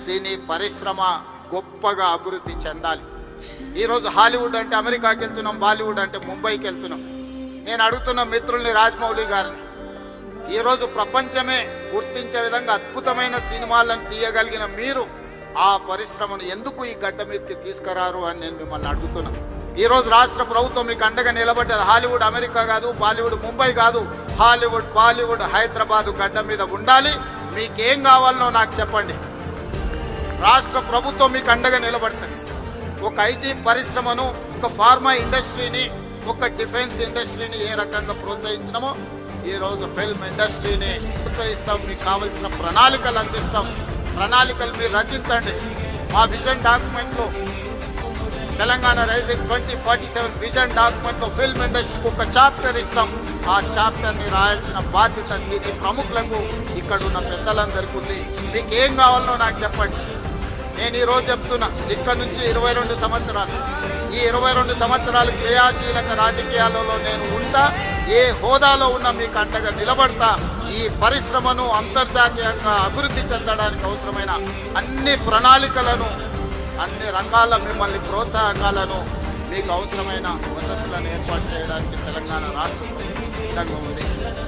సినీ పరిశ్రమ గొప్పగా అభివృద్ధి చెందాలి. ఈరోజు హాలీవుడ్ అంటే అమెరికాకి వెళ్తున్నాం, బాలీవుడ్ అంటే ముంబైకి వెళ్తున్నాం. నేను అడుగుతున్న మిత్రుల్ని, రాజమౌళి గారిని, ఈరోజు ప్రపంచమే గుర్తించే విధంగా అద్భుతమైన సినిమాలను తీయగలిగిన మీరు ఆ పరిశ్రమను ఎందుకు ఈ గడ్డ మీదకి తీసుకురారు అని నేను మిమ్మల్ని అడుగుతున్నా. ఈరోజు రాష్ట్ర ప్రభుత్వం మీకు అండగా నిలబడ్డది. హాలీవుడ్ అమెరికా కాదు, బాలీవుడ్ ముంబై కాదు, హాలీవుడ్ బాలీవుడ్ హైదరాబాద్ గడ్డ మీద ఉండాలి. మీకేం కావాలనో నాకు చెప్పండి, రాష్ట్ర ప్రభుత్వం మీకు అండగా నిలబడుతుంది. ఒక ఐటీ పరిశ్రమను, ఒక ఫార్మా ఇండస్ట్రీని, ఒక డిఫెన్స్ ఇండస్ట్రీని ఏ రకంగా ప్రోత్సహించినామో ఈరోజు ఫిల్మ్ ఇండస్ట్రీని ప్రోత్సహిస్తాం. మీకు కావలసిన ప్రణాళికలు అందిస్తాం. ప్రణాళికలు మీరు రచించండి. మా విజన్ డాక్యుమెంట్లో, తెలంగాణ రైజింగ్ 2047 విజన్ డాక్యుమెంట్లో ఫిల్మ్ ఇండస్ట్రీకి ఒక చాప్టర్ ఇస్తాం. ఆ చాప్టర్ని రాయాల్సిన బాధ్యత సినీ ప్రముఖులకు, ఇక్కడ ఉన్న పెద్దలందరికీ ఉంది. మీకు ఏం కావాలనో నాకు చెప్పండి. నేను ఈరోజు చెప్తున్నా, ఇక్కడ నుంచి 22 సంవత్సరాలు, ఈ 22 సంవత్సరాలు క్రియాశీలక రాజకీయాలలో నేను ఉంటా. ఏ హోదాలో ఉన్నా మీకు అండగా నిలబడతా. ఈ పరిశ్రమను అంతర్జాతీయంగా అభివృద్ధి చెందడానికి అవసరమైన అన్ని ప్రణాళికలను, అన్ని రంగాల మిమ్మల్ని ప్రోత్సాహకాలను, మీకు అవసరమైన వసతులను ఏర్పాటు చేయడానికి తెలంగాణ రాష్ట్ర ప్రభుత్వం సిద్ధంగా ఉంది.